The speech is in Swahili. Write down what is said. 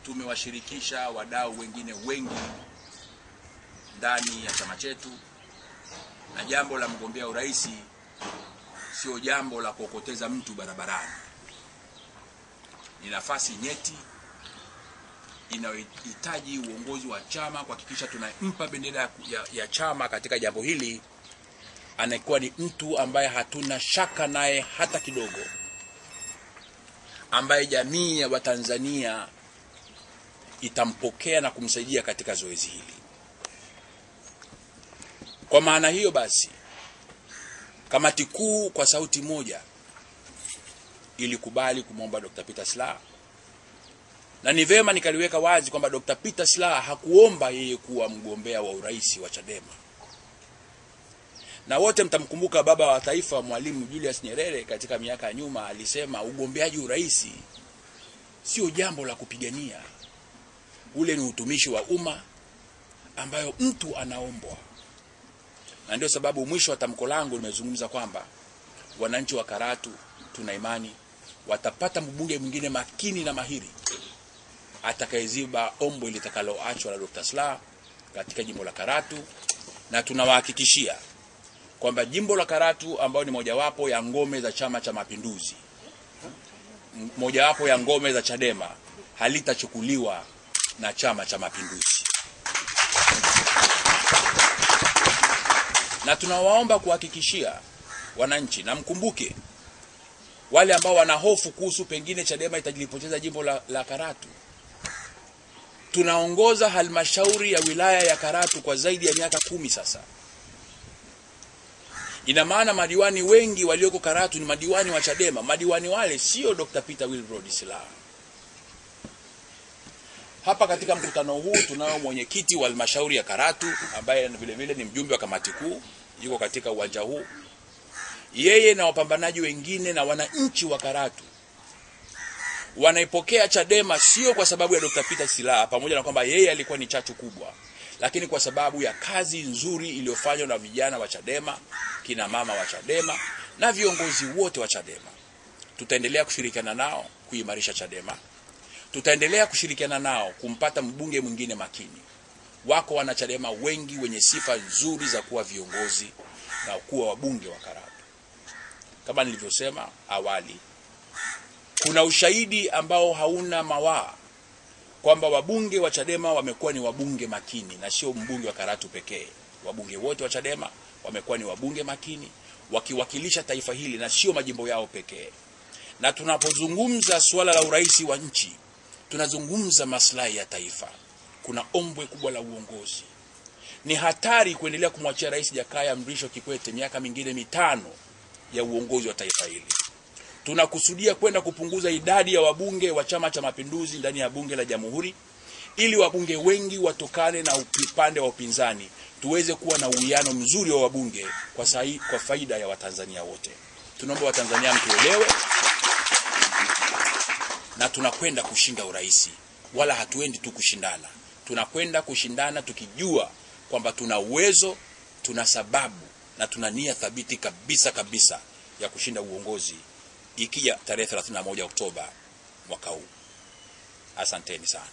tumewashirikisha wadau wengine wengi ndani ya chama chetu, na jambo la mgombea urais sio jambo la kuokoteza mtu barabarani. Ni nafasi nyeti inayohitaji uongozi wa chama kuhakikisha tunampa bendera ya chama katika jambo hili. Anakuwa ni mtu ambaye hatuna shaka naye hata kidogo, ambaye jamii ya Watanzania itampokea na kumsaidia katika zoezi hili. Kwa maana hiyo basi, kamati kuu kwa sauti moja ilikubali kumwomba Dr. Peter Slaa, na ni vema nikaliweka wazi kwamba Dr. Peter Slaa hakuomba yeye kuwa mgombea wa urais wa Chadema. Na wote mtamkumbuka baba wa taifa Mwalimu Julius Nyerere katika miaka ya nyuma alisema ugombeaji urais sio jambo la kupigania. Ule ni utumishi wa umma ambayo mtu anaombwa. Na ndio sababu mwisho wa tamko langu nimezungumza kwamba wananchi wa Karatu tuna imani watapata mbunge mwingine makini na mahiri atakayeziba ombo litakaloachwa na Dr. Slaa katika jimbo la Karatu, na tunawahakikishia kwamba jimbo la Karatu ambao ni mojawapo ya ngome za Chama cha Mapinduzi, mojawapo ya ngome za Chadema, halitachukuliwa na Chama cha Mapinduzi. Na tunawaomba kuhakikishia wananchi, na mkumbuke wale ambao wana hofu kuhusu pengine Chadema itajilipoteza jimbo la Karatu, tunaongoza halmashauri ya wilaya ya Karatu kwa zaidi ya miaka 10 sasa. Ina maana madiwani wengi walioko Karatu ni madiwani wa Chadema. Madiwani wale sio Dr. Peter Wilbrod Slaa. Hapa katika mkutano huu tunao mwenyekiti wa halmashauri ya Karatu ambaye vile vile ni mjumbe wa kamati kuu, yuko katika uwanja huu. Yeye na wapambanaji wengine na wananchi wa Karatu wanaipokea Chadema sio kwa sababu ya Dr. Peter Slaa, pamoja na kwamba yeye alikuwa ni chachu kubwa, lakini kwa sababu ya kazi nzuri iliyofanywa na vijana wa Chadema, kina mama wa Chadema na viongozi wote wa Chadema. Tutaendelea kushirikiana nao kuimarisha Chadema. Tutaendelea kushirikiana nao kumpata mbunge mwingine makini. Wako wana Chadema wengi wenye sifa nzuri za kuwa viongozi na kuwa wabunge wa Karatu. Kama nilivyosema awali, kuna ushahidi ambao hauna mawaa kwamba wabunge wa Chadema wamekuwa ni wabunge makini, na sio mbunge wa Karatu pekee. Wabunge wote wa Chadema wamekuwa ni wabunge makini wakiwakilisha taifa hili na sio majimbo yao pekee. Na tunapozungumza suala la urais wa nchi, tunazungumza maslahi ya taifa. Kuna ombwe kubwa la uongozi. Ni hatari kuendelea kumwachia Rais Jakaya Mrisho Kikwete miaka mingine 5 ya uongozi wa taifa hili. Tunakusudia kwenda kupunguza idadi ya wabunge wa Chama cha Mapinduzi ndani ya bunge la Jamhuri, ili wabunge wengi watokane na upande wa upinzani, tuweze kuwa na uwiano mzuri wa wabunge kwa faida ya Watanzania wote. Tunaomba Watanzania mtuelewe, na tunakwenda kushinda urais, wala hatuendi tu kushindana. Tunakwenda kushindana tukijua kwamba tuna uwezo, tuna sababu na tuna nia thabiti kabisa ya kushinda uongozi ikija tarehe 31 Oktoba mwaka huu. Asanteni sana.